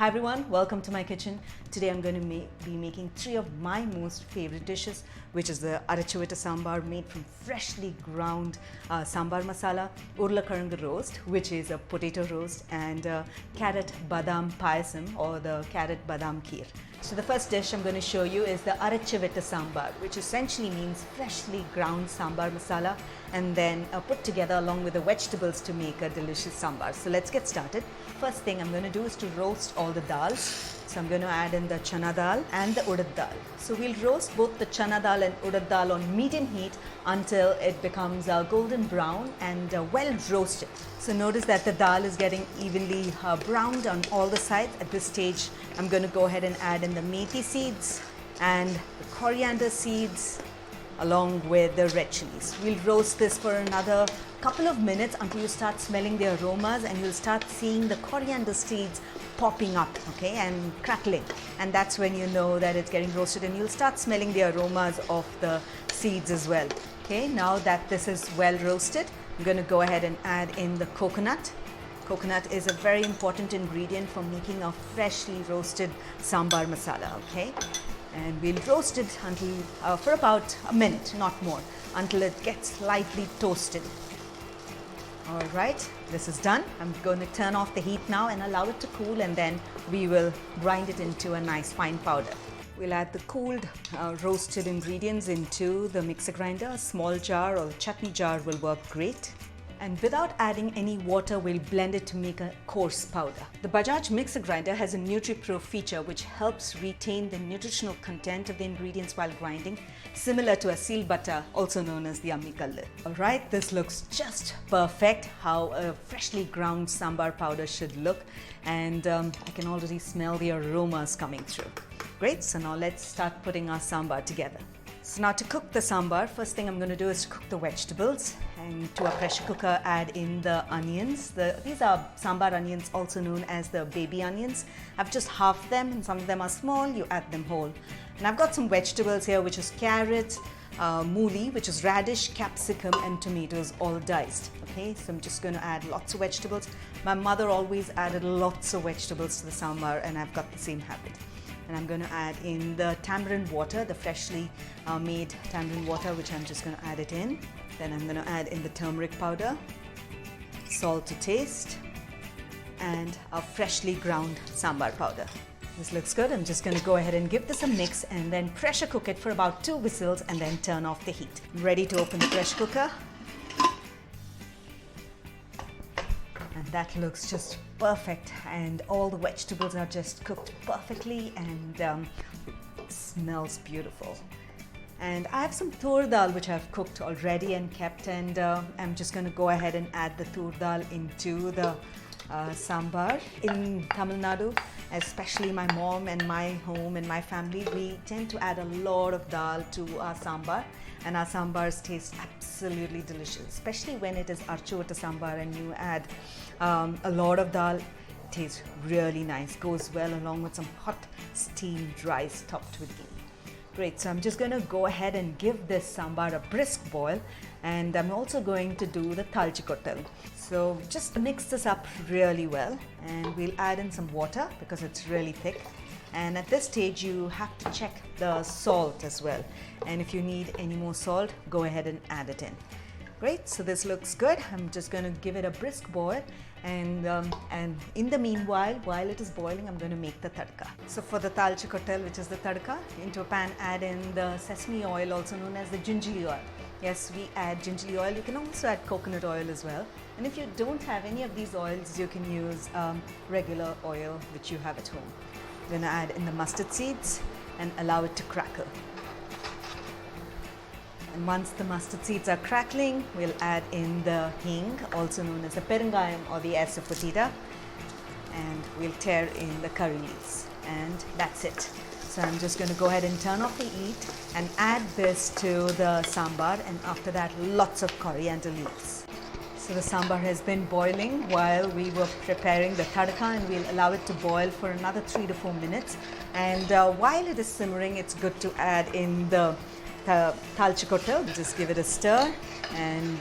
Hi everyone, welcome to my kitchen. Today I'm going to be making three of my most favorite dishes, which is the Arachuvitta Sambar made from freshly ground sambar masala, urlakaranga roast, which is a potato roast, and Carrot Badam Payasam or the Carrot Badam Kheer. So the first dish I'm going to show you is the Arachuvitta Sambar, which essentially means freshly ground sambar masala and then put together along with the vegetables to make a delicious sambar. So let's get started. First thing I'm going to do is to roast all the dals. So I'm going to add in the chana dal and the urad dal. So we'll roast both the chana dal and urad dal on medium heat until it becomes golden brown and well roasted. So notice that the dal is getting evenly browned on all the sides. At this stage, I'm going to go ahead and add in the methi seeds and the coriander seeds along with the red chilies. We'll roast this for another couple of minutes until you start smelling the aromas and you'll start seeing the coriander seeds popping up, okay, and crackling. And that's when you know that it's getting roasted, and you'll start smelling the aromas of the seeds as well. Okay, now that this is well roasted, I'm going to go ahead and add in the coconut. Coconut is a very important ingredient for making a freshly roasted sambar masala, okay? And we'll roast it until for about a minute, not more, until it gets lightly toasted. All right, this is done. I'm going to turn off the heat now and allow it to cool, and then we will grind it into a nice fine powder. We'll add the cooled roasted ingredients into the mixer grinder. A small jar or a chutney jar will work great. And without adding any water, we'll blend it to make a coarse powder. The Bajaj mixer grinder has a NutriPro feature which helps retain the nutritional content of the ingredients while grinding, similar to a seal butter, also known as the Ammikallu. Alright, this looks just perfect, how a freshly ground sambar powder should look, and I can already smell the aromas coming through. Great, so now let's start putting our sambar together. So now to cook the sambar, first thing I'm going to do is to cook the vegetables, and to a pressure cooker add in the onions. These are sambar onions, also known as the baby onions. I've just halved them, and some of them are small, you add them whole. And I've got some vegetables here, which is carrot, mooli, which is radish, capsicum and tomatoes, all diced. Okay, so I'm just going to add lots of vegetables. My mother always added lots of vegetables to the sambar, and I've got the same habit. And I'm going to add in the tamarind water, the freshly made tamarind water, which I'm just going to add it in. Then I'm going to add in the turmeric powder, salt to taste, and a freshly ground sambar powder. This looks good. I'm just going to go ahead and give this a mix and then pressure cook it for about 2 whistles and then turn off the heat. I'm ready to open the pressure cooker. And that looks just perfect, and all the vegetables are just cooked perfectly, and it smells beautiful. And I have some tur dal which I've cooked already and kept, and I'm just going to go ahead and add the tur dal into the sambar. In Tamil Nadu, especially my mom and my home and my family, we tend to add a lot of dal to our sambar, and our sambars taste absolutely delicious, especially when it is Archana sambar and you add a lot of dal. It tastes really nice, goes well along with some hot steamed rice topped with ghee. Great, so I'm just going to go ahead and give this sambar a brisk boil, and I'm also going to do the talchikotal. So just mix this up really well, and we'll add in some water because it's really thick. And at this stage you have to check the salt as well, and if you need any more salt, go ahead and add it in. Great, so this looks good. I'm just going to give it a brisk boil, and in the meanwhile, while it is boiling, I'm going to make the tadka. So for the talchikotal, which is the tadka, into a pan add in the sesame oil, also known as the gingerly oil. Yes, we add gingerly oil. You can also add coconut oil as well. And if you don't have any of these oils, you can use regular oil which you have at home. I'm going to add in the mustard seeds and allow it to crackle. And once the mustard seeds are crackling, we'll add in the hing, also known as the perungayam or the asafoetida, and we'll tear in the curry leaves, and that's it. So I'm just going to go ahead and turn off the heat and add this to the sambar, and after that lots of coriander leaves. So the sambar has been boiling while we were preparing the tadka, and we'll allow it to boil for another 3 to 4 minutes. And while it is simmering, it's good to add in the talchikotal. Just give it a stir, and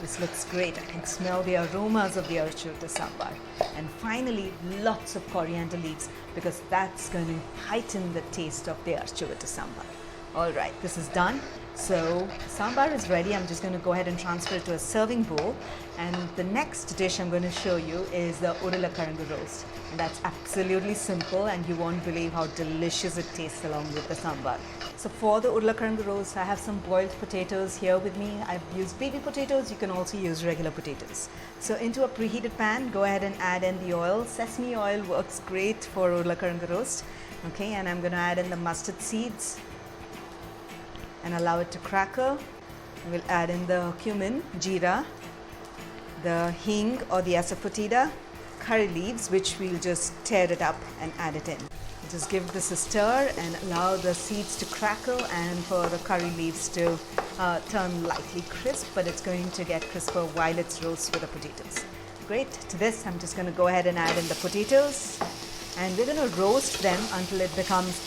this looks great. I can smell the aromas of the Arachuvitta Sambar. And finally, lots of coriander leaves because that's going to heighten the taste of the Arachuvitta Sambar. All right, this is done. So sambar is ready. I'm just going to go ahead and transfer it to a serving bowl. And the next dish I'm going to show you is the Urulakaranga roast. And that's absolutely simple and you won't believe how delicious it tastes along with the sambar. So for the Urulakaranga roast, I have some boiled potatoes here with me. I've used baby potatoes. You can also use regular potatoes. So into a preheated pan, go ahead and add in the oil. Sesame oil works great for Urulakaranga roast. Okay, and I'm going to add in the mustard seeds and allow it to crackle. We'll add in the cumin, jeera, the hing or the asafoetida, curry leaves, which we'll just tear it up and add it in. Just give this a stir and allow the seeds to crackle and for the curry leaves to turn lightly crisp, but it's going to get crisper while it's roasted with the potatoes. Great. To this, I'm just going to go ahead and add in the potatoes. And we're going to roast them until it becomes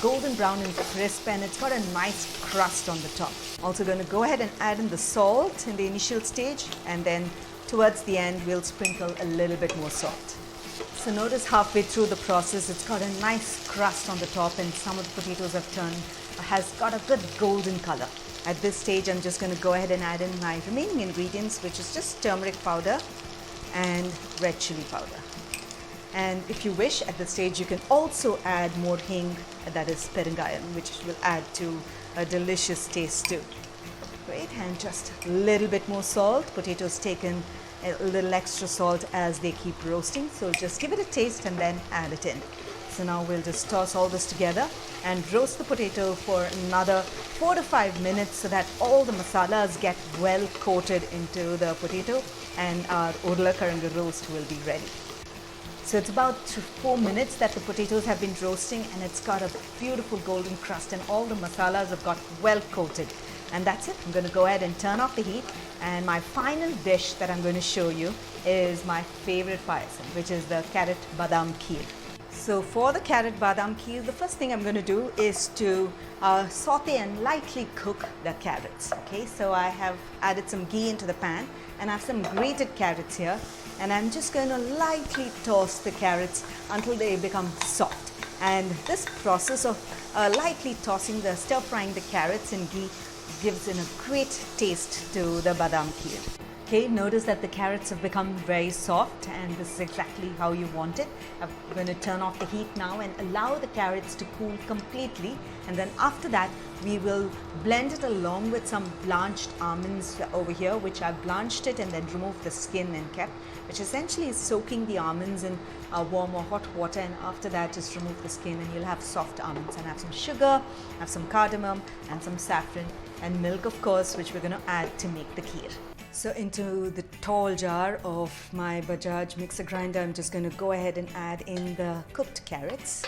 golden brown and crisp and it's got a nice crust on the top. Also going to go ahead and add in the salt in the initial stage, and then towards the end we'll sprinkle a little bit more salt. So notice halfway through the process it's got a nice crust on the top and some of the potatoes has got a good golden color. At this stage I'm just going to go ahead and add in my remaining ingredients, which is just turmeric powder and red chili powder. And if you wish, at this stage you can also add more hing, that is perungayan, which will add to a delicious taste too. Great, and just a little bit more salt. Potatoes taken a little extra salt as they keep roasting, so just give it a taste and then add it in. So now we'll just toss all this together and roast the potato for another 4 to 5 minutes so that all the masalas get well coated into the potato and our Urulakaranga roast will be ready. So it's about 4 minutes that the potatoes have been roasting and it's got a beautiful golden crust and all the masalas have got well coated. And that's it. I'm going to go ahead and turn off the heat. And my final dish that I'm going to show you is my favorite payasam, which is the Carrot Badam Kheer. So for the Carrot Badam Kheer, the first thing I'm going to do is to saute and lightly cook the carrots. Okay, so I have added some ghee into the pan and I have some grated carrots here. And I'm just going to lightly toss the carrots until they become soft. And this process of lightly tossing stir frying the carrots in ghee gives in a great taste to the badam kheer. Okay, notice that the carrots have become very soft and this is exactly how you want it. I'm going to turn off the heat now and allow the carrots to cool completely, and then after that we will blend it along with some blanched almonds over here, which I blanched it and then removed the skin and kept, which essentially is soaking the almonds in warm or hot water, and after that just remove the skin and you'll have soft almonds. And I have some sugar, I have some cardamom and some saffron and milk, of course, which we're going to add to make the kheer. So into the tall jar of my Bajaj mixer grinder, I'm just going to go ahead and add in the cooked carrots.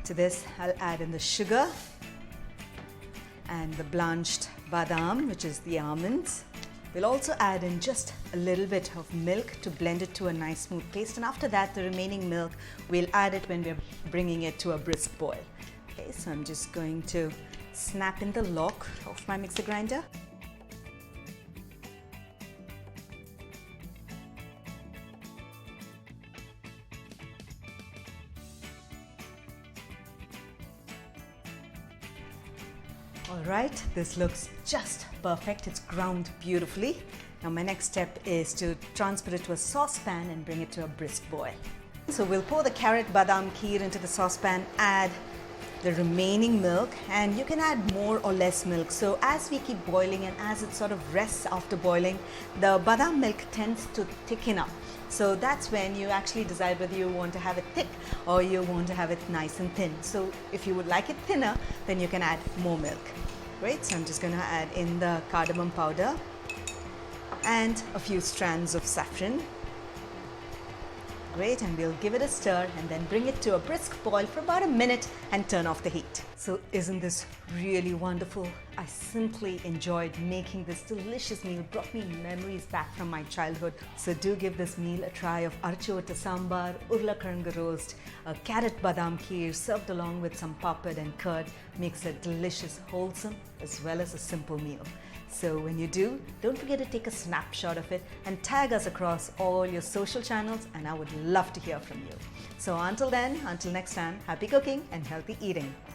To this, I'll add in the sugar and the blanched badam, which is the almonds. We'll also add in just a little bit of milk to blend it to a nice smooth paste. And after that, the remaining milk, we'll add it when we're bringing it to a brisk boil. Okay, so I'm just going to snap in the lock of my mixer grinder. Alright, this looks just perfect. It's ground beautifully. Now my next step is to transfer it to a saucepan and bring it to a brisk boil. So we'll pour the Carrot Badam Kheer into the saucepan, add the remaining milk, and you can add more or less milk. So as we keep boiling and as it sort of rests after boiling, the badam milk tends to thicken up. So that's when you actually decide whether you want to have it thick or you want to have it nice and thin. So if you would like it thinner, then you can add more milk. Great, so I'm just going to add in the cardamom powder and a few strands of saffron. Great, and we'll give it a stir and then bring it to a brisk boil for about a minute and turn off the heat. So isn't this really wonderful? I simply enjoyed making this delicious meal. It brought me memories back from my childhood. So do give this meal a try of Arachuvitta Sambar, Urulakaranga roast, a Carrot Badam Kheer served along with some papad and curd. Makes a delicious, wholesome as well as a simple meal. So when you do, don't forget to take a snapshot of it and tag us across all your social channels, and I would love to hear from you. So until then, until next time, happy cooking and healthy eating.